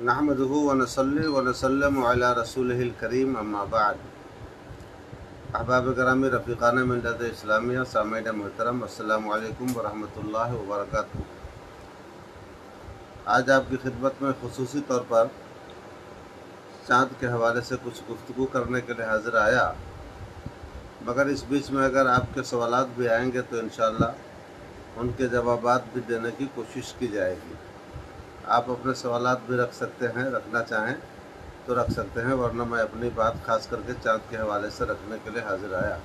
नहमदुहु व नसल्ली व नसल्लमु अला रसूलिहिल करीम अम्मा बाद। अहबाब करामी रफ़ीक़ान मिल्लत इस्लामिया सामीन मोहतरम अस्सलामु अलैकुम व रहमतुल्लाहि व बरकातुहू। आज आपकी खिदमत में खुसूसी तौर पर चाँद के हवाले से कुछ गुफ्तगू करने के लिए हाज़िर आया, मगर इस बीच में अगर आपके सवालात भी आएंगे तो इंशाअल्लाह उनके जवाबात भी देने की कोशिश की जाएगी। आप अपने सवालात भी रख सकते हैं, रखना चाहें तो रख सकते हैं, वरना मैं अपनी बात खास करके चाँद के हवाले से रखने के लिए हाज़िर आया।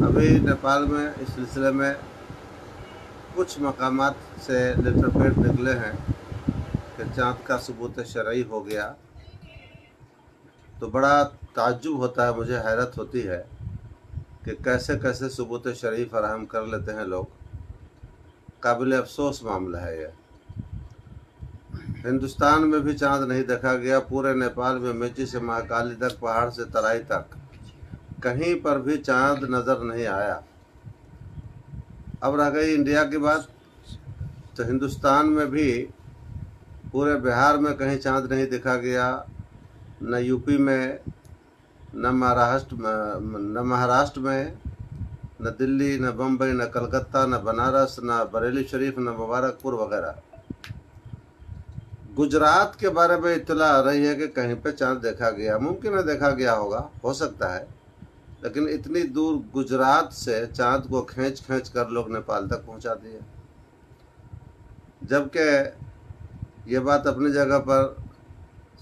अभी नेपाल में इस सिलसिले में कुछ मकामात से लेटर पैड निकले हैं कि चाँद का सबूत शरई हो गया, तो बड़ा ताज्जुब होता है, मुझे हैरत होती है कि कैसे कैसे सबूत शरई फराहम कर लेते हैं लोग। काबिल अफसोस मामला है यह। हिंदुस्तान में भी चाँद नहीं देखा गया, पूरे नेपाल में मेची से महाकाली तक, पहाड़ से तराई तक, कहीं पर भी चाँद नज़र नहीं आया। अब रह गई इंडिया की बात, तो हिंदुस्तान में भी पूरे बिहार में कहीं चाँद नहीं देखा गया, न यूपी में, न महाराष्ट्र में, न दिल्ली, न बम्बई, न कलकत्ता, न बनारस, न बरेली शरीफ, न मुबारकपुर वगैरह। गुजरात के बारे में इत्तला आ रही है कि कहीं पे चाँद देखा गया। मुमकिन है देखा गया होगा, हो सकता है, लेकिन इतनी दूर गुजरात से चाँद को खींच खींच कर लोग नेपाल तक पहुंचा दिए। जबकि ये बात अपनी जगह पर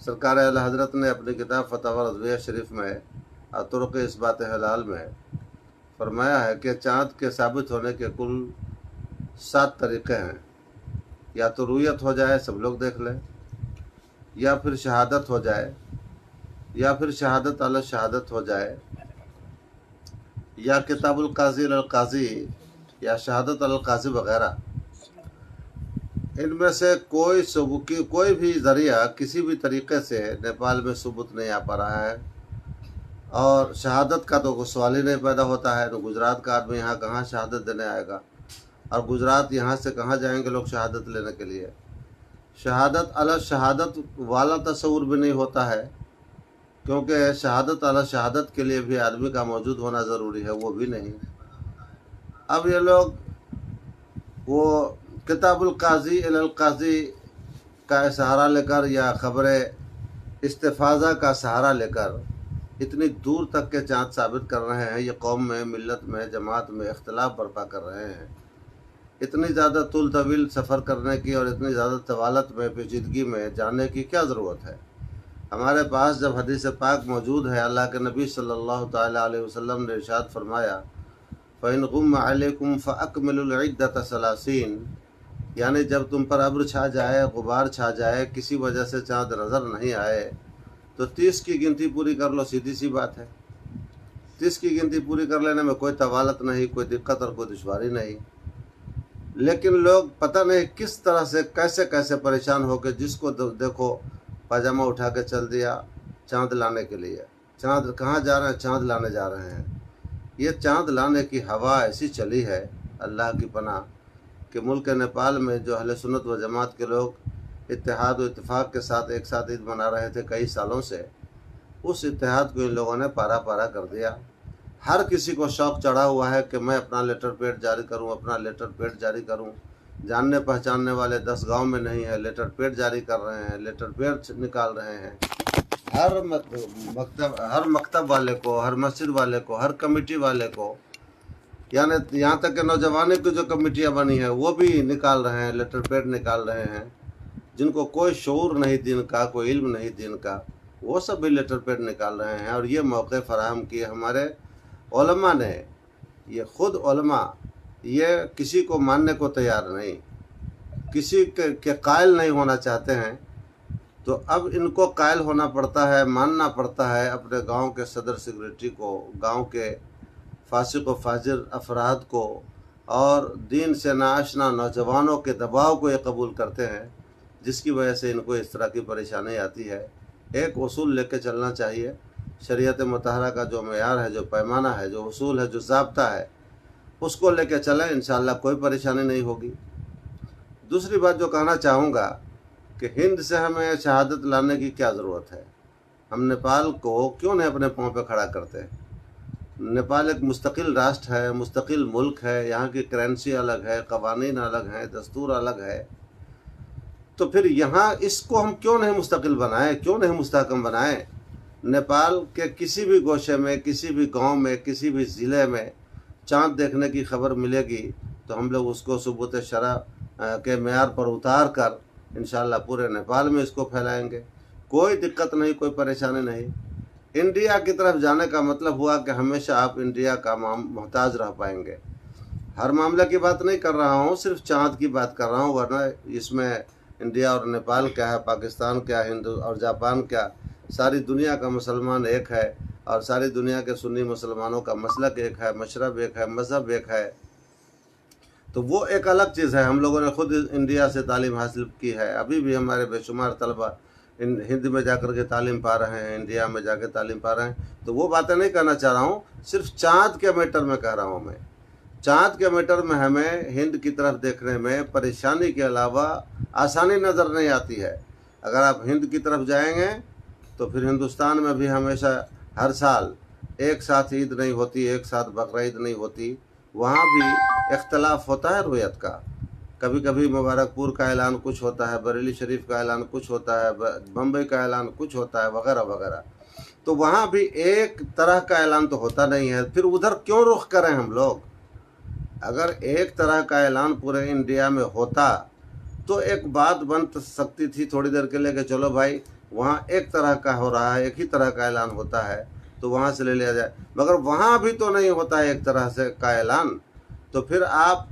सरकार आला हज़रत ने अपनी किताब फतावा रज़विया शरीफ में तुरुक़ इस्बात हलाल में फरमाया है कि चाँद के साबित होने के कुल 7 तरीक़े हैं। या तो रुयत हो जाए, सब लोग देख लें, या फिर शहादत हो जाए, या फिर शहादत अल शहादत हो जाए, या किताबुल काजी अल काजी, या शहादत अल काजी वगैरह। इनमें से कोई भी ज़रिया किसी भी तरीक़े से नेपाल में सबूत नहीं आ पा रहा है। और शहादत का तो कोई सवाल ही नहीं पैदा होता है। तो गुजरात का आदमी यहाँ कहाँ शहादत देने आएगा, और गुजरात यहाँ से कहाँ जाएंगे लोग शहादत लेने के लिए। शहादत अल शहादत वाला तस्वुर भी नहीं होता है, क्योंकि शहादत अल शहादत के लिए भी आदमी का मौजूद होना ज़रूरी है, वो भी नहीं। अब ये लोग वो किताबुल काजी अल काजी का सहारा लेकर, या ख़बर इस्तिफ़ाज़ा का सहारा लेकर इतनी दूर तक के चाँद साबित कर रहे हैं। ये कौम में, मिल्लत में, जमात में इख्तिलाफ बर्पा कर रहे हैं। इतनी ज़्यादा तुल तवील सफ़र करने की और इतनी ज़्यादा तवालत में, पेचीदगी में जाने की क्या ज़रूरत है। हमारे पास जब हदीस पाक मौजूद है, अल्लाह के नबी सल्लल्लाहु तआला अलैहि वसल्लम ने इरशाद फरमाया, फ़इन गुम्म अलैकुम फ़अकमिलुल इद्दत सलासीन, यानी जब तुम पर अब्र छा जाए, गुबार छा जाए, किसी वजह से चाँद नज़र नहीं आए, तो 30 की गिनती पूरी कर लो। सीधी सी बात है, 30 की गिनती पूरी कर लेने में कोई तवालत नहीं, कोई दिक्कत और कोई दुश्वारी नहीं। लेकिन लोग पता नहीं किस तरह से कैसे कैसे परेशान होकर, जिसको देखो पाजामा उठा के चल दिया चाँद लाने के लिए। चाँद कहाँ जा रहे हैं? चाँद लाने जा रहे हैं। ये चाँद लाने की हवा ऐसी चली है, अल्लाह की पनाह, कि मुल्क नेपाल में जो अहले सुन्नत व जमात के लोग इत्तेहाद व इत्तेफाक के साथ एक साथ ईद मना रहे थे कई सालों से, उस इत्तेहाद को इन लोगों ने पारा पारा कर दिया। हर किसी को शौक़ चढ़ा हुआ है कि मैं अपना लेटर पैड जारी करूं, अपना लेटर पैड जारी करूं। जानने पहचानने वाले 10 गांव में नहीं है, लेटर पैड जारी कर रहे हैं, लेटर पैड निकाल रहे हैं। हर मकतब वाले को, हर मस्जिद वाले को, हर कमेटी वाले को, यानी यहाँ तक कि नौजवानों की जो कमेटियाँ बनी है वो भी निकाल रहे हैं, लेटर पैड निकाल रहे हैं। जिनको कोई शऊर नहीं दीन का, कोई इल्म नहीं दीन का, वो सब भी लेटर पैड निकाल रहे हैं। और ये मौके फराहम किए हमारे उलमा ने। ये ख़ुद उलमा ये किसी को मानने को तैयार नहीं, किसी के कायल नहीं होना चाहते हैं। तो अब इनको कायल होना पड़ता है, मानना पड़ता है अपने गांव के सदर सेक्रेटरी को, गांव के फासिक व फाजिर अफराद को, और दीन से नाआशना नौजवानों के दबाव को ये कबूल करते हैं, जिसकी वजह से इनको इस तरह की परेशानी आती है। एक उसूल लेके चलना चाहिए। शरीयत मुतहरा का जो मेयार है, जो पैमाना है, जो उसूल है, जो ज़ाब्ता है, उसको लेके चलें, इंशाअल्लाह कोई परेशानी नहीं होगी। दूसरी बात जो कहना चाहूँगा कि हिंद से हमें शहादत लाने की क्या ज़रूरत है, हम नेपाल को क्यों नहीं अपने पाँव पे खड़ा करते। नेपाल एक मुस्तकिल राष्ट्र है, मुस्तकिल मुल्क है, यहाँ की करेंसी अलग है, कवानीन अलग हैं, दस्तूर अलग है। तो फिर यहाँ इसको हम क्यों नहीं मुस्तकिल बनाएं, क्यों नहीं मुस्तहकम बनाएं। नेपाल के किसी भी गोशे में, किसी भी गांव में, किसी भी ज़िले में चाँद देखने की खबर मिलेगी तो हम लोग उसको सबूत शरअ के मेयार पर उतार कर इंशाअल्लाह पूरे नेपाल में इसको फैलाएंगे। कोई दिक्कत नहीं, कोई परेशानी नहीं। इंडिया की तरफ जाने का मतलब हुआ कि हमेशा आप इंडिया का मोहताज रह पाएंगे। हर मामले की बात नहीं कर रहा हूँ, सिर्फ चाँद की बात कर रहा हूँ, वरना इसमें इंडिया और नेपाल क्या है, पाकिस्तान क्या, हिंदू और जापान क्या, सारी दुनिया का मुसलमान एक है और सारी दुनिया के सुन्नी मुसलमानों का मसलक एक है, मशरब एक है, मज़हब एक है। तो वो एक अलग चीज़ है। हम लोगों ने खुद इंडिया से तालीम हासिल की है, अभी भी हमारे बेशुमार तलबा हिंद में जाकर के तालीम पा रहे हैं, इंडिया में जाकर तालीम पा रहे हैं। तो वो बातें नहीं करना चाह रहा हूँ, सिर्फ चाँद के मैटर में कह रहा हूँ मैं। चाँद के मैटर में हमें हिंद की तरफ देखने में परेशानी के अलावा आसानी नज़र नहीं आती है। अगर आप हिंद की तरफ जाएंगे तो फिर हिंदुस्तान में भी हमेशा हर साल एक साथ ईद नहीं होती, एक साथ बकरीद नहीं होती, वहाँ भी इख्तलाफ होता है रुयत का। कभी कभी मुबारकपुर का ऐलान कुछ होता है, बरेली शरीफ का ऐलान कुछ होता है, बम्बई का ऐलान कुछ होता है, वगैरह वगैरह। तो वहाँ भी एक तरह का ऐलान तो होता नहीं है। फिर उधर क्यों रुख करें हम लोग। अगर एक तरह का ऐलान पूरे इंडिया में होता तो एक बात बन सकती थी थोड़ी देर के लिए कि चलो भाई वहाँ एक तरह का हो रहा है, एक ही तरह का ऐलान होता है तो वहाँ से ले लिया जाए। मगर वहाँ भी तो नहीं होता है एक तरह से का ऐलान। तो फिर आप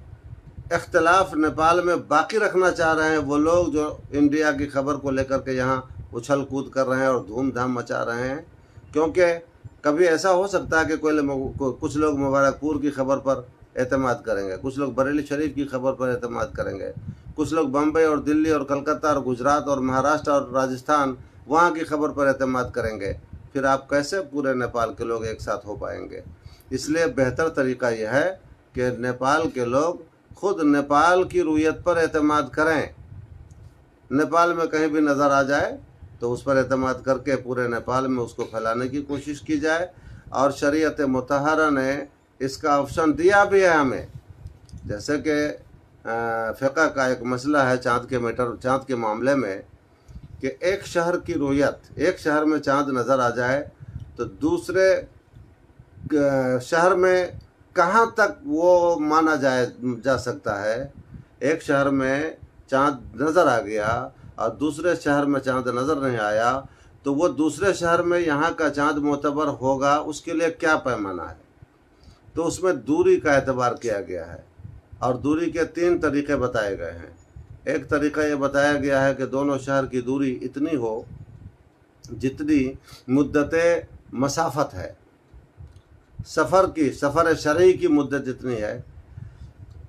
इख्तलाफ नेपाल में बाकी रखना चाह रहे हैं, वो लोग जो इंडिया की खबर को लेकर के यहाँ उछल कूद कर रहे हैं और धूमधाम मचा रहे हैं। क्योंकि कभी ऐसा हो सकता है कि कुछ लोग मुबारकपुर की खबर पर एतमाद करेंगे, कुछ लोग बरेली शरीफ की खबर पर एतमाद करेंगे, कुछ लोग बम्बई और दिल्ली और कलकत्ता और गुजरात और महाराष्ट्र और राजस्थान वहाँ की खबर पर एतमाद करेंगे। फिर आप कैसे पूरे नेपाल के लोग एक साथ हो पाएंगे। इसलिए बेहतर तरीका यह है कि नेपाल के लोग खुद नेपाल की रुयत पर एतमाद करें। नेपाल में कहीं भी नज़र आ जाए तो उस पर एतमाद करके पूरे नेपाल में उसको फैलाने की कोशिश की जाए। और शरीयत मुतहरा ने इसका ऑप्शन दिया भी है हमें। जैसे कि फ़िक़्ह का एक मसला है चाँद के मामले में कि एक शहर की रुयत, एक शहर में चाँद नज़र आ जाए तो दूसरे शहर में कहाँ तक वो माना जा सकता है। एक शहर में चाँद नज़र आ गया और दूसरे शहर में चाँद नज़र नहीं आया तो वो दूसरे शहर में यहाँ का चाँद मोतबर होगा, उसके लिए क्या पैमाना है। तो उसमें दूरी का एतबार किया गया है और दूरी के 3 तरीक़े बताए गए हैं। एक तरीक़ा ये बताया गया है कि दोनों शहर की दूरी इतनी हो जितनी मुद्दत मसाफत है, सफ़र शरई की मुद्दत जितनी है,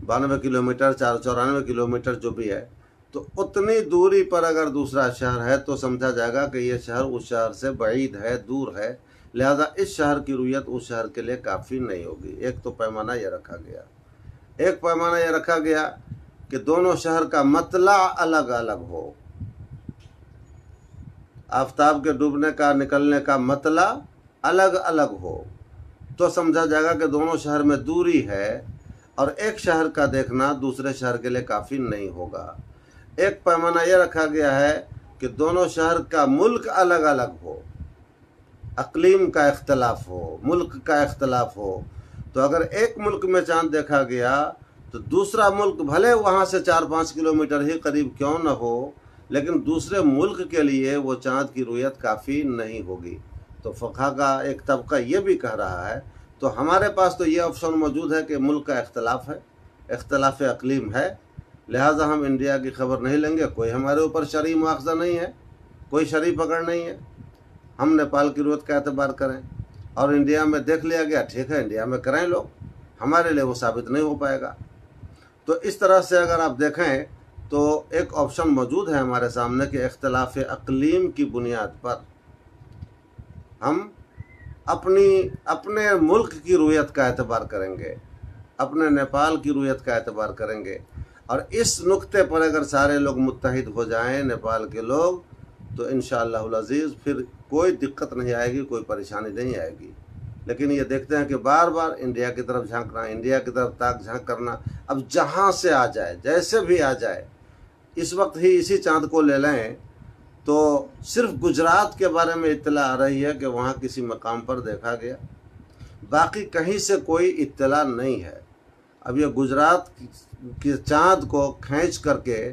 92 किलोमीटर, 94 किलोमीटर जो भी है, तो उतनी दूरी पर अगर दूसरा शहर है तो समझा जाएगा कि ये शहर उस शहर से बईद है, दूर है, लिहाजा इस शहर की रुयत उस शहर के लिए काफ़ी नहीं होगी। एक तो पैमाना यह रखा गया। एक पैमाना यह रखा गया कि दोनों शहर का मतला अलग अलग हो। आफताब के डूबने का, निकलने का मतला अलग अलग हो तो समझा जाएगा कि दोनों शहर में दूरी है और एक शहर का देखना दूसरे शहर के लिए काफ़ी नहीं होगा। एक पैमाना यह रखा गया है कि दोनों शहर का मुल्क अलग अलग हो, अक़लीम का इख्तलाफ हो, मुल्क का इख्तलाफ हो। तो अगर एक मुल्क में चाँद देखा गया तो दूसरा मुल्क भले वहाँ से 4-5 किलोमीटर ही करीब क्यों न हो, लेकिन दूसरे मुल्क के लिए वो चाँद की रुयत काफ़ी नहीं होगी। तो फ़क़हा का एक तबका ये भी कह रहा है। तो हमारे पास तो ये ऑप्शन मौजूद है कि मुल्क का इख्तलाफ है, इख्तलाफ अक़लीम है, लिहाजा हम इंडिया की खबर नहीं लेंगे। कोई हमारे ऊपर शरई मुआख़ज़ा नहीं है, कोई शरई पकड़ नहीं है। हम नेपाल की रुयत का एतबार करें और इंडिया में देख लिया गया, ठीक है, इंडिया में करें लोग, हमारे लिए वो साबित नहीं हो पाएगा। तो इस तरह से अगर आप देखें तो एक ऑप्शन मौजूद है हमारे सामने कि इख्तलाफ अक़लीम की बुनियाद पर हम अपने मुल्क की रुयत का एतबार करेंगे, अपने नेपाल की रुयत का एतबार करेंगे और इस नुक्ते पर अगर सारे लोग मुत्तहिद हो जाएं, नेपाल के लोग, तो इंशाअल्लाहुल अज़ीज़ फिर कोई दिक्कत नहीं आएगी, कोई परेशानी नहीं आएगी। लेकिन ये देखते हैं कि बार बार इंडिया की तरफ झांकना, इंडिया की तरफ ताक झांक करना। अब जहाँ से आ जाए, जैसे भी आ जाए, इस वक्त ही इसी चाँद को ले लें तो सिर्फ गुजरात के बारे में इत्तला आ रही है कि वहाँ किसी मकाम पर देखा गया, बाकी कहीं से कोई इत्तला नहीं है। अब ये गुजरात के चाँद को खींच करके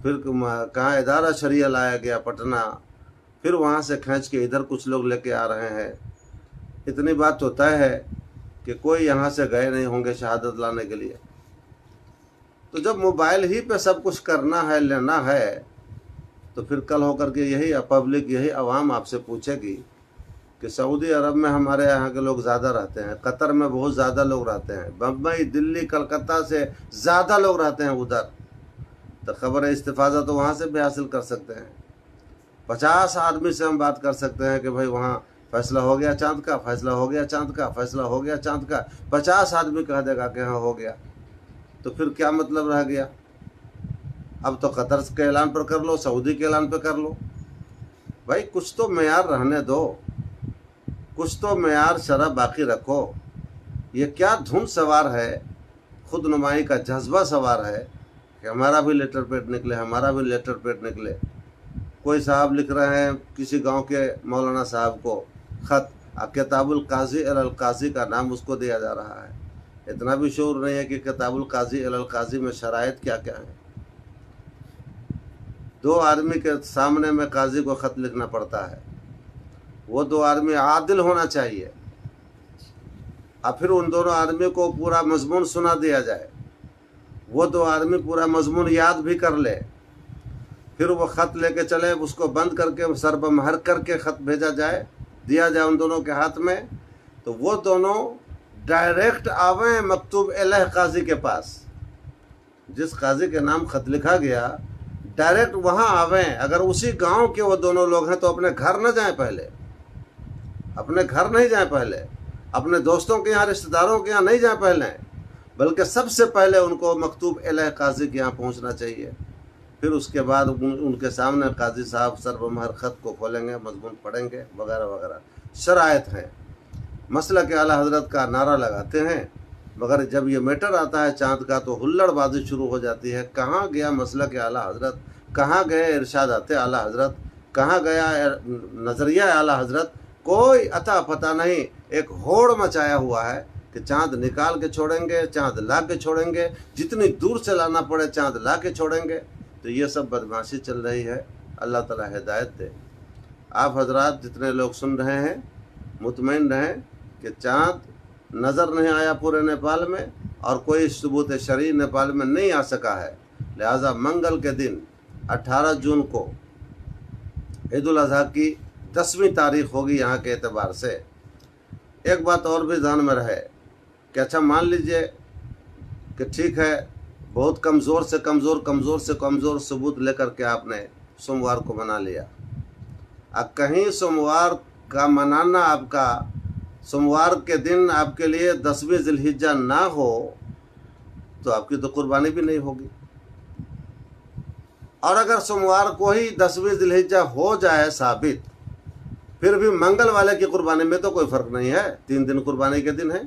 फिर कहाँ इदारा शरिया लाया गया पटना, फिर वहाँ से खींच के इधर कुछ लोग लेके आ रहे हैं। इतनी बात तो तय है कि कोई यहाँ से गए नहीं होंगे शहादत लाने के लिए। तो जब मोबाइल ही पे सब कुछ करना है, लेना है, तो फिर कल होकर के यही पब्लिक, यही आवाम आपसे पूछेगी कि सऊदी अरब में हमारे यहाँ के लोग ज़्यादा रहते हैं, कतर में बहुत ज़्यादा लोग रहते हैं, बम्बई, दिल्ली, कलकत्ता से ज़्यादा लोग रहते हैं उधर, तो ख़बर इस्तिफ़ाज़ा तो वहाँ से भी हासिल कर सकते हैं। 50 आदमी से हम बात कर सकते हैं कि भाई वहाँ फैसला हो गया चाँद का, फैसला हो गया चाँद का, फैसला हो गया चाँद का। 50 आदमी कह देगा कि हाँ हो गया, तो फिर क्या मतलब रह गया? अब तो कतर के ऐलान पर कर लो, सऊदी के ऐलान पर कर लो, भाई कुछ तो मेयार रहने दो, कुछ तो मेयार शरह बाकी रखो। ये क्या धुन सवार है, खुद नुमाई का जज्बा सवार है कि हमारा भी लेटर पेड निकले, हमारा भी लेटर पेड निकले। कोई साहब लिख रहे हैं किसी गांव के मौलाना साहब को ख़त, किताबुल काजी अल काजी का नाम उसको दिया जा रहा है। इतना भी शऊर नहीं है कि किताबुल काजी अल काजी में शराइत क्या क्या है। 2 आदमी के सामने में काजी को ख़त लिखना पड़ता है, वो 2 आदमी आदिल होना चाहिए, और फिर उन दोनों आदमी को पूरा मजमून सुना दिया जाए, वो 2 आदमी पूरा मजमून याद भी कर ले, फिर वो ख़त लेके चले, उसको बंद करके सर बमहर करके ख़त भेजा जाए, दिया जाए उन दोनों के हाथ में, तो वो दोनों डायरेक्ट आवें मकतूब अलह काजी के पास, जिस काजी के नाम ख़त लिखा गया डायरेक्ट वहाँ आवें। अगर उसी गांव के वो दोनों लोग हैं तो अपने घर न जाएं, पहले अपने घर नहीं जाएं, पहले अपने दोस्तों के यहाँ, रिश्तेदारों के यहाँ नहीं जाएं पहले, बल्कि सबसे पहले उनको मकतूब अलह काजी के यहाँ पहुँचना चाहिए। फिर उसके बाद उनके सामने काजी साहब सर बमहर ख़त को खोलेंगे, मजमून पढ़ेंगे, वगैरह वगैरह शराइत हैं। मसला के आला हज़रत का नारा लगाते हैं, मगर जब ये मैटर आता है चाँद का तो हुल्लड़बाजी शुरू हो जाती है। कहाँ गया मसला के आला हज़रत, कहाँ गए इरशादात आला हज़रत, कहाँ गया नज़रिया आला हज़रत? कोई अता पता नहीं। एक होड़ मचाया हुआ है कि चाँद निकाल के छोड़ेंगे, चाँद ला के छोड़ेंगे, जितनी दूर से लाना पड़े चाँद ला के छोड़ेंगे। तो ये सब बदमाशी चल रही है। अल्लाह ताला हिदायत दे। आप हजरात जितने लोग सुन रहे हैं मुतमईन रहें कि चाँद नज़र नहीं आया पूरे नेपाल में, और कोई सबूत शरई नेपाल में नहीं आ सका है। लिहाजा मंगल के दिन 18 जून को ईद उल अज़हा की 10वीं तारीख होगी यहाँ के एतबार से। एक बात और भी ध्यान में रहे कि अच्छा मान लीजिए कि ठीक है, बहुत कमज़ोर से कमज़ोर सबूत लेकर के आपने सोमवार को मना लिया। अब कहीं सोमवार का मनाना, आपका सोमवार के दिन आपके लिए 10वीं ज़िलहिज्जा ना हो तो आपकी तो कुर्बानी भी नहीं होगी। और अगर सोमवार को ही 10वीं ज़िलहिज्जा हो जाए साबित, फिर भी मंगल वाले की कुर्बानी में तो कोई फ़र्क नहीं है। 3 दिन कुर्बानी के दिन है,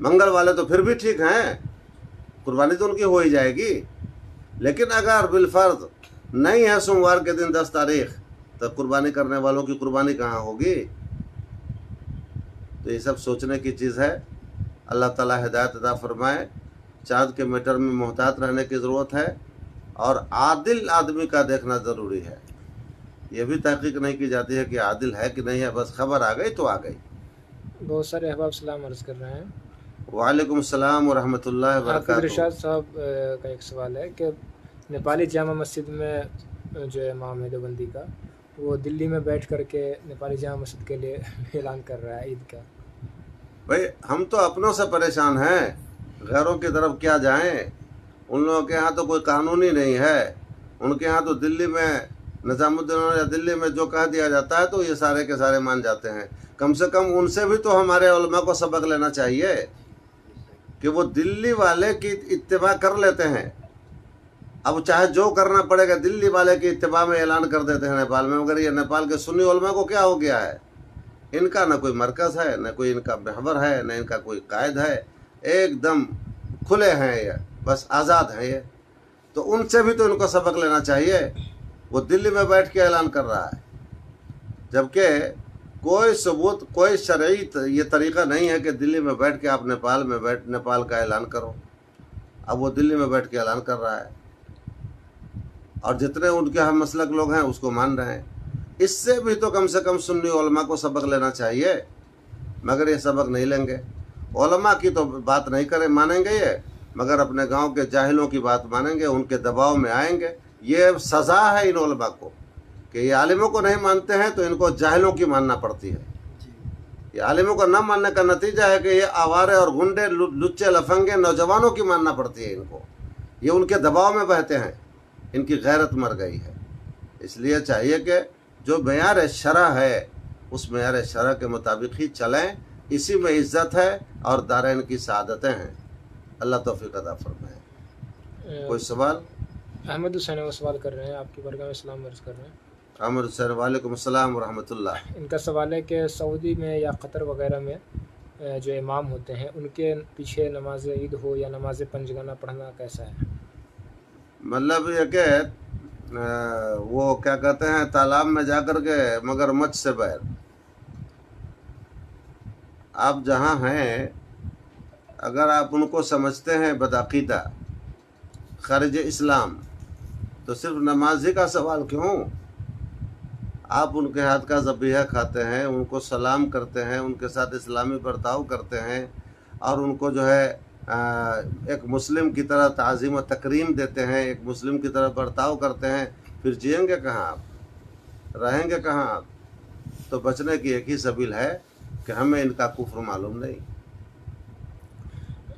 मंगल वाले तो फिर भी ठीक हैं, कुर्बानी तो उनकी हो ही जाएगी। लेकिन अगर बिलफर्ज नहीं है सोमवार के दिन 10 तारीख, तो कुर्बानी करने वालों की कुर्बानी कहाँ होगी? तो ये सब सोचने की चीज़ है। अल्लाह ताला हिदायत अता फरमाए। चाँद के मैटर में मोहतात रहने की ज़रूरत है, और आदिल आदमी का देखना ज़रूरी है। ये भी तहकीक नहीं की जाती है कि आदिल है कि नहीं है, बस खबर आ गई तो आ गई। बहुत सारे अहबाब सलाम अर्ज़ कर रहे हैं। वालेकुम सलाम व रहमतुल्लाहि व हाफिज़ बरकातहू। इरशाद साहब का एक सवाल है कि नेपाली जामा मस्जिद में जो इमाम है देवबंदी का, वो दिल्ली में बैठ करके नेपाली जामा मस्जिद के लिए ऐलान कर रहा है ईद का। भाई हम तो अपनों से परेशान हैं, गैरों की तरफ क्या जाएं? उन लोगों के यहाँ तो कोई कानून ही नहीं है। उनके यहाँ तो दिल्ली में निज़ामुद्दीन या दिल्ली में जो कह दिया जाता है तो ये सारे के सारे मान जाते हैं। कम से कम उनसे भी तो हमारे उलमा को सबक लेना चाहिए कि वो दिल्ली वाले की इत्तिबा कर लेते हैं। अब चाहे जो करना पड़ेगा दिल्ली वाले की इत्तिबा में ऐलान कर देते हैं नेपाल में, मगर ये नेपाल के सुन्नी उलमा को क्या हो गया है, इनका न कोई मरकज़ है, न कोई इनका महवर है, न इनका कोई कायद है, एकदम खुले हैं ये, बस आज़ाद हैं ये। तो उनसे भी तो इनको सबक लेना चाहिए। वो दिल्ली में बैठ के ऐलान कर रहा है, जबकि कोई सबूत, कोई शरई ये तरीक़ा नहीं है कि दिल्ली में बैठ के आप नेपाल का ऐलान करो। अब वो दिल्ली में बैठ के ऐलान कर रहा है और जितने उनके हम मसलक लोग हैं उसको मान रहे हैं। इससे भी तो कम से कम सुन्नी उलमा को सबक लेना चाहिए, मगर ये सबक नहीं लेंगे। उलमा की तो बात नहीं करें, मानेंगे ये, मगर अपने गांव के जाहिलों की बात मानेंगे, उनके दबाव में आएंगे। ये सज़ा है इन उलमा को कि ये आलिमों को नहीं मानते हैं तो इनको जाहिलों की मानना पड़ती है। ये आलिमों को न मानने का नतीजा है कि ये आवारे और गुंडे, लुच्चे लफंगे नौजवानों की मानना पड़ती है इनको। ये उनके दबाव में बहते हैं, इनकी गैरत मर गई है। इसलिए चाहिए कि जो मेयार शरअ है उस मेयार शरअ के मुताबिक ही चलें। इसी में इज़्ज़त है और दारैन की सआदतें हैं। अल्लाह तौफीक अता फरमाए। कोई सवाल? अहमद हुसैन वो सवाल कर रहे हैं, आपकी बरगाह में सलाम अर्ज़ कर रहे हैं। अहमद हुसैन, वालेकुम अस्सलाम व रहमतुल्लाह। इनका सवाल है कि सऊदी में या कतर वगैरह में जो इमाम होते हैं उनके पीछे नमाज ईद हो या नमाज पंजगाना पढ़ना कैसा है? मतलब ये कि वो क्या कहते हैं, तालाब में जाकर के मगरमच्छ से बैर। आप जहाँ हैं, अगर आप उनको समझते हैं बदअक़ीदा ख़ारिज इस्लाम, तो सिर्फ नमाजी का सवाल क्यों? आप उनके हाथ का ज़बीहा खाते हैं, उनको सलाम करते हैं, उनके साथ इस्लामी बर्ताव करते हैं और उनको जो है एक मुस्लिम की तरह ताज़ीम व तकरीम देते हैं, एक मुस्लिम की तरह बर्ताव करते हैं, फिर जिएंगे कहाँ आप, रहेंगे कहाँ आप? तो बचने की एक ही सबील है कि हमें इनका कुफ्र मालूम नहीं।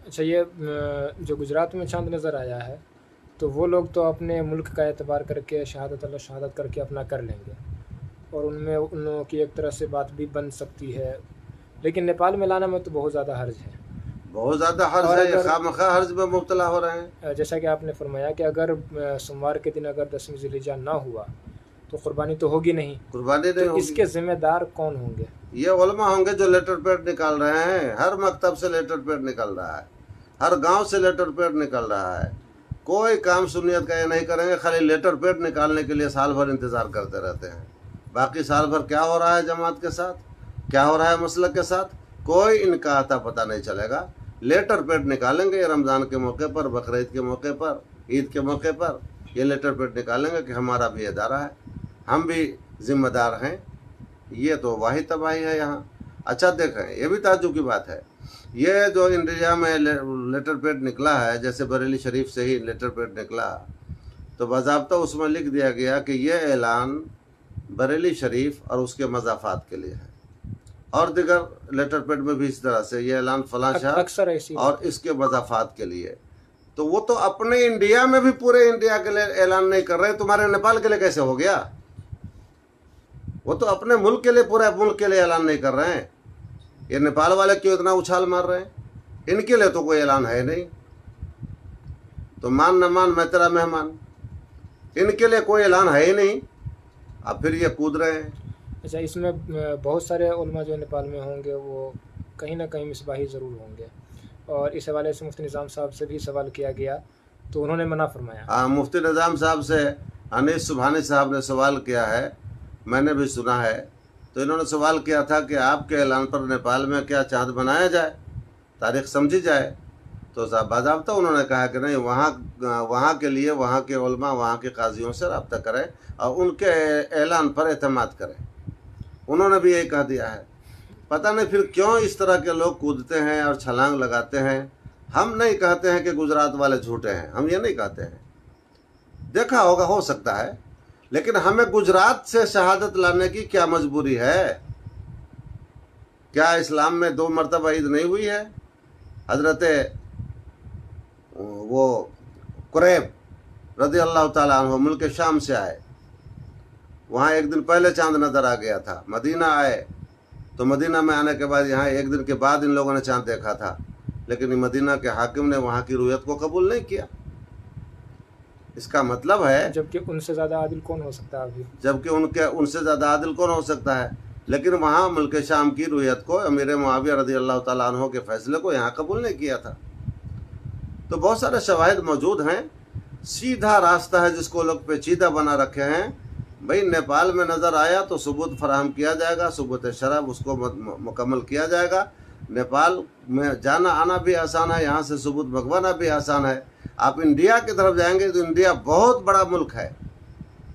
अच्छा, ये जो गुजरात में चांद नज़र आया है, तो वो लोग तो अपने मुल्क का एतबार करके शहादत करके अपना कर लेंगे और उनमें उन लोगों की एक तरह से बात भी बन सकती है, लेकिन नेपाल में लाना में तो बहुत ज़्यादा हर्ज है। बहुत ज़्यादा हर्ज है, ये खामखा हर्ज में मुब्तला हो रहे हैं। जैसा कि आपने फरमाया कि अगर सोमवार के दिन अगर 10वीं ज़िलहिज्जा ना हुआ तो कुर्बानी तो होगी नहीं, कुर्बानी नहीं तो होगी। इसके ज़िम्मेदार कौन होंगे? ये उलमा होंगे जो लेटर पैड निकाल रहे हैं। हर मकतब से लेटर पैड निकल रहा है, हर गांव से लेटर पैड निकल रहा है। कोई काम सुन्नियत का ये नहीं करेंगे, खाली लेटर पैड निकालने के लिए साल भर इंतज़ार करते रहते हैं। बाकी साल भर क्या हो रहा है जमात के साथ, क्या हो रहा है मसलक के साथ, कोई इनका आता पता नहीं चलेगा। लेटर पैड निकालेंगे रमज़ान के मौके पर, बकरीद के मौके पर, ईद के मौके पर, ये लेटर पैड निकालेंगे कि हमारा भी इदारा है, हम भी ज़िम्मेदार हैं। ये तो वाही तबाही है यहाँ। अच्छा देखें, ये भी ताज्जुब की बात है, ये जो इंडिया में लेटर पैड निकला है, जैसे बरेली शरीफ से ही लेटर पैड निकला, तो बाज़ाब्ता उसमें लिख दिया गया कि ये ऐलान बरेली शरीफ और उसके मज़ाफ़ात के लिए है, और दिगर लेटर पैड में भी इस तरह से ये ऐलान फलां शाह अक्सर ऐसी और इसके मज़ाफ़ात के लिए। तो वो तो अपने इंडिया में भी पूरे इंडिया के लिए ऐलान नहीं कर रहे, तुम्हारे नेपाल के लिए कैसे हो गया? वो तो अपने मुल्क के लिए, पूरे मुल्क के लिए ऐलान नहीं कर रहे हैं। ये नेपाल वाले क्यों इतना उछाल मार रहे हैं? इनके लिए तो कोई ऐलान है नहीं, तो मान न मान मैं तेरा मेहमान, इनके लिए कोई ऐलान है ही नहीं, अब फिर ये कूद रहे हैं। अच्छा, इसमें बहुत सारे उलमा जो नेपाल में होंगे वो कहीं ना कहीं मिसबाही ज़रूर होंगे, और इस हवाले से मुफ्ती निज़ाम साहब से भी सवाल किया गया तो उन्होंने मना फरमाया। हाँ, मुफ्ती निज़ाम साहब से अनीस सुबहानी साहब ने सवाल किया है, मैंने भी सुना है। तो इन्होंने सवाल किया था कि आपके ऐलान पर नेपाल में क्या चाँद बनाया जाए, तारीख़ समझी जाए। तो बाज़ाब्ता उन्होंने कहा कि नहीं, वहाँ के लिए वहाँ के उलमा, वहाँ के काजियों से रब्ता करें और उनके ऐलान पर एतमाद करें। उन्होंने भी यही कह दिया है। पता नहीं फिर क्यों इस तरह के लोग कूदते हैं और छलांग लगाते हैं। हम नहीं कहते हैं कि गुजरात वाले झूठे हैं, हम ये नहीं कहते हैं, देखा होगा, हो सकता है, लेकिन हमें गुजरात से शहादत लाने की क्या मजबूरी है? क्या इस्लाम में 2 मरतबा ईद नहीं हुई है? हजरत वो कुरैब रज़ी अल्लाह ताला अन्हु मुल्क शाम से आए, वहाँ एक दिन पहले चांद नज़र आ गया था। मदीना आए तो मदीना में आने के बाद यहाँ एक दिन के बाद इन लोगों ने चांद देखा था। लेकिन मदीना के हाकिम ने वहाँ की रुयत को कबूल नहीं किया। इसका मतलब है जबकि उनसे ज़्यादा आदिल कौन हो सकता है अभी? जबकि उनसे ज़्यादा आदिल कौन हो सकता है, लेकिन वहाँ मुल्क शाम की रुयत को अमीर मुआविया रज़ी अल्लाह ताला अन्हु के फैसले को यहाँ कबूल नहीं किया था। तो बहुत सारे शवाहिद मौजूद हैं। सीधा रास्ता है जिसको लोग पेचीदा बना रखे हैं। भाई नेपाल में नज़र आया तो सबूत फराहम किया जाएगा, सबूत शरब उसको मुकम्मल किया जाएगा। नेपाल में जाना आना भी आसान है, यहाँ से सबूत मंगवाना भी आसान है। आप इंडिया की तरफ जाएंगे तो इंडिया बहुत बड़ा मुल्क है,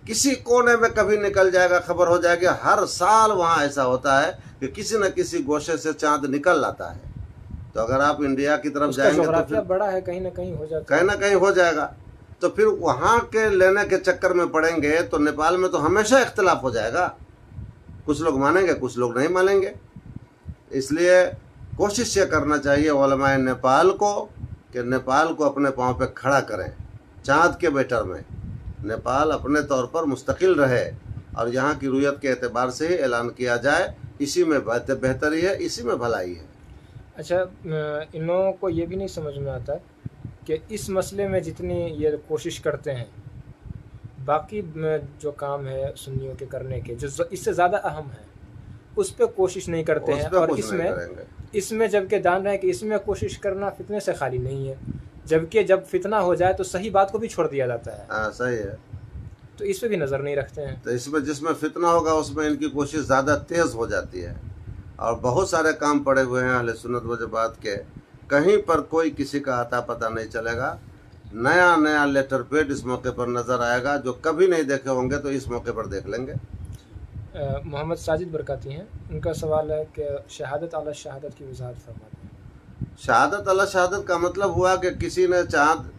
किसी कोने में कभी निकल जाएगा, खबर हो जाएगी। हर साल वहाँ ऐसा होता है कि किसी न किसी गोशे से चांद निकल आता है। तो अगर आप इंडिया की तरफ जाएंगे तो फिर बड़ा है, कहीं ना कहीं हो जाता कहीं ना कहीं हो जाएगा। तो फिर वहाँ के लेने के चक्कर में पड़ेंगे तो नेपाल में तो हमेशा इख्तिलाफ हो जाएगा। कुछ लोग मानेंगे, कुछ लोग नहीं मानेंगे। इसलिए कोशिश ये करना चाहिए उलमाए नेपाल को कि नेपाल को अपने पाँव पे खड़ा करें। चाँद के बेटर में नेपाल अपने तौर पर मुस्तकिल रहे और यहाँ की रुयत के एतबार से ही ऐलान किया जाए। इसी में बेहतरी है, इसी में भलाई है। अच्छा, इन लोगों को ये भी नहीं समझ में आता कि इस मसले में जितनी ये कोशिश करते हैं, बाकी जो काम है सुन्नियों के करने के जो इससे ज़्यादा अहम है, उस पर कोशिश नहीं करते हैं। और इसमें जबकि जान रहे हैं कि इसमें कोशिश करना फितने से खाली नहीं है, जबकि जब फितना हो जाए तो सही बात को भी छोड़ दिया जाता है। हाँ, सही है। तो इस पे भी नज़र नहीं रखते हैं। तो इसमें जिसमें फितना होगा उसमें इनकी कोशिश ज़्यादा तेज़ हो जाती है। और बहुत सारे काम पड़े हुए हैं अहले सुन्नत व जमात के, कहीं पर कोई किसी का आता पता नहीं चलेगा। नया नया लेटर पेड इस मौके पर नज़र आएगा, जो कभी नहीं देखे होंगे तो इस मौके पर देख लेंगे। मोहम्मद साजिद बरकाती हैं, उनका सवाल है कि शहादत अला शहादत की वजाहत फरमा दें। शहादत अला शहादत का मतलब हुआ कि किसी ने चाँद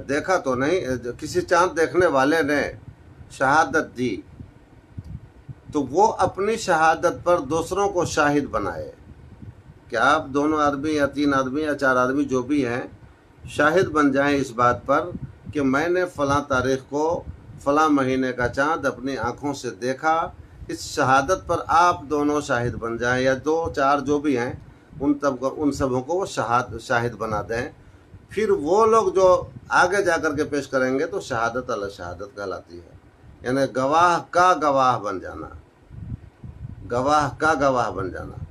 देखा तो नहीं, किसी चाँद देखने वाले ने शहादत दी तो वो अपनी शहादत पर दूसरों को शाहिद बनाए। क्या आप दोनों आदमी या तीन आदमी या चार आदमी जो भी हैं शाहिद बन जाएं इस बात पर कि मैंने फ़लाँ तारीख़ को फ़लाँ महीने का चाँद अपनी आँखों से देखा। इस शहादत पर आप दोनों शाहिद बन जाएं, या दो चार जो भी हैं उन सबों को वो शाहिद बना दें। फिर वो लोग जो आगे जा कर के पेश करेंगे तो शहादत अला शहादत कहलाती है, यानी गवाह का गवाह बन जाना, गवाह का गवाह बन जाना।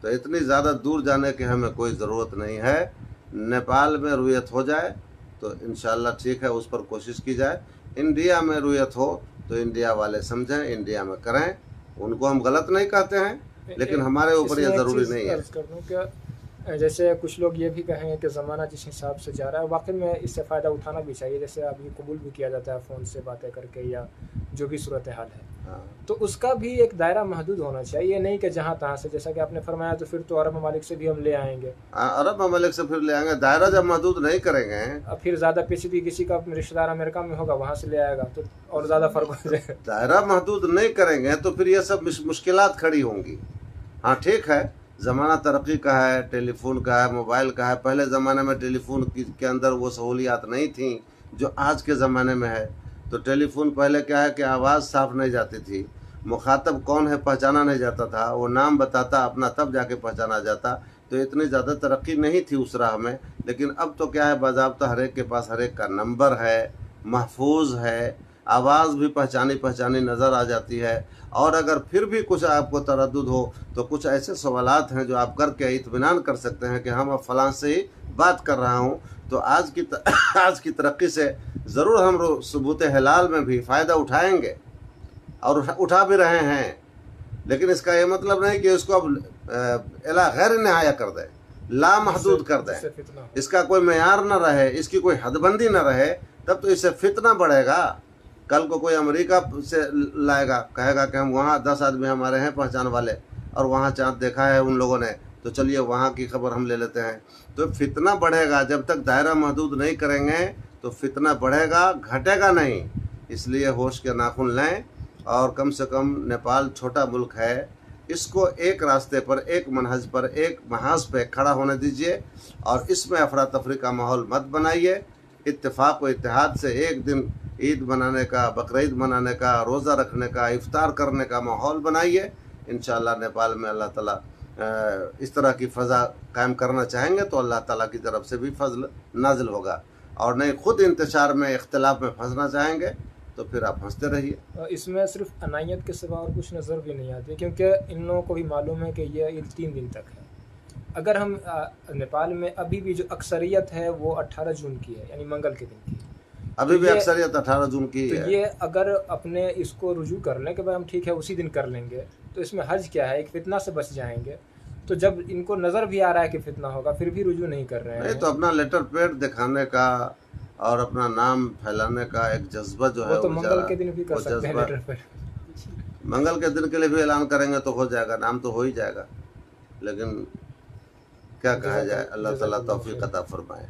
तो इतनी ज़्यादा दूर जाने की हमें कोई ज़रूरत नहीं है। नेपाल में रुयत हो जाए तो इंशाअल्लाह ठीक है, उस पर कोशिश की जाए। इंडिया में रुयत हो तो इंडिया वाले समझें, इंडिया में करें। उनको हम गलत नहीं कहते हैं, लेकिन हमारे ऊपर यह ज़रूरी नहीं है। जैसे कुछ लोग ये भी कहेंगे कि ज़माना जिस हिसाब से जा रहा है, वाकई में इससे फ़ायदा उठाना भी चाहिए। जैसे अभी कबूल भी किया जाता है फ़ोन से बातें करके या जो भी सूरत हाल है, तो उसका भी एक दायरा महदूद होना चाहिए। नहीं कि जहाँ तहाँ से, जैसा कि आपने फरमाया, तो फिर तो अरब ममालिक से भी हम ले आएंगे। अरब ममालिक से फिर ले आएंगे, दायरा जब महदूद नहीं करेंगे। अब फिर ज़्यादा पेचीदगी किसी का रिश्तेदार अमेरिका में होगा, वहाँ से ले आएगा तो और ज़्यादा फ़र्क हो जाएगा। दायरा महदूद नहीं करेंगे तो फिर ये सब मुश्किलात खड़ी होंगी। हाँ ठीक है, ज़माना तरक्की का है, टेलीफोन का है, मोबाइल का है। पहले ज़माने में टेलीफोन के अंदर वो सहूलियात नहीं थी जो आज के ज़माने में है। तो टेलीफोन पहले क्या है कि आवाज़ साफ नहीं जाती थी, मुखातब कौन है पहचाना नहीं जाता था, वो नाम बताता अपना तब जाके पहचाना जाता। तो इतनी ज़्यादा तरक्की नहीं थी उस राह में। लेकिन अब तो क्या है, बाज़ाब्ता हर एक के पास हर एक का नंबर है, महफूज है, आवाज़ भी पहचानी नज़र आ जाती है। और अगर फिर भी कुछ आपको तरद्दुद हो तो कुछ ऐसे सवालात हैं जो आप करके इत्मीनान कर सकते हैं कि हम अब फ़लाँ से ही बात कर रहा हूँ। तो आज की तरक्की से ज़रूर हम सबूत हिलाल में भी फ़ायदा उठाएंगे और उठा भी रहे हैं। लेकिन इसका ये मतलब नहीं कि इसको अब इला गैर नहाया कर दें, लामहदूद कर दें, इसका कोई मेयार न रहे, इसकी कोई हदबंदी न रहे, तब तो इससे फितना बढ़ेगा। कल को कोई अमेरिका से लाएगा, कहेगा कि हम वहाँ 10 आदमी हमारे हैं पहचान वाले और वहाँ चाँद देखा है उन लोगों ने, तो चलिए वहाँ की खबर हम ले लेते हैं। तो फितना बढ़ेगा। जब तक दायरा महदूद नहीं करेंगे तो फितना बढ़ेगा, घटेगा नहीं। इसलिए होश के नाखून लें और कम से कम नेपाल छोटा मुल्क है, इसको एक रास्ते पर, एक मनहज पर, एक महाज पे खड़ा होने दीजिए और इसमें अफरा तफरी का माहौल मत बनाइए। इत्तेफाक व इत्तेहाद से एक दिन ईद मनाने का, बकरीद मनाने का, रोज़ा रखने का, इफ्तार करने का माहौल बनाइए। इंशाअल्लाह नेपाल में अल्लाह ताला इस तरह की फ़ज़ा कायम करना चाहेंगे तो अल्लाह ताला की तरफ से भी फजल नाजिल होगा, और नहीं खुद इंतशार में इख्तिलाफ में फंसना चाहेंगे तो फिर आप हंसते रहिए। इसमें सिर्फ अनायत के सिवा और कुछ नज़र भी नहीं आती, क्योंकि इन लोगों को भी मालूम है कि ये ईद 3 दिन तक है। अगर हम नेपाल में अभी भी जो अक्सरियत है वो 18 जून की है, यानी मंगल के दिन की। अभी भी ये- अक्सरियत 18 जून की तो है। ये अगर अपने इसको रुजू करने के बाद हम ठीक है उसी दिन कर लेंगे, तो इसमें हर्ज क्या है, एक फितना से बच जाएंगे। तो जब इनको नज़र भी आ रहा है कि फितना होगा फिर भी रुजू नहीं कर रहे नहीं हैं, तो अपना लेटर पैड दिखाने का और अपना नाम फैलाने का एक जज्बा जो है वो तो वो मंगल जरा- के दिन भी कर वो सकते हैं जज्बा लेटर पर। मंगल के दिन के लिए भी ऐलान करेंगे तो हो जाएगा, नाम तो हो ही जाएगा, लेकिन क्या कहा जाए, अल्लाह ताला तौफीक अता फरमाए।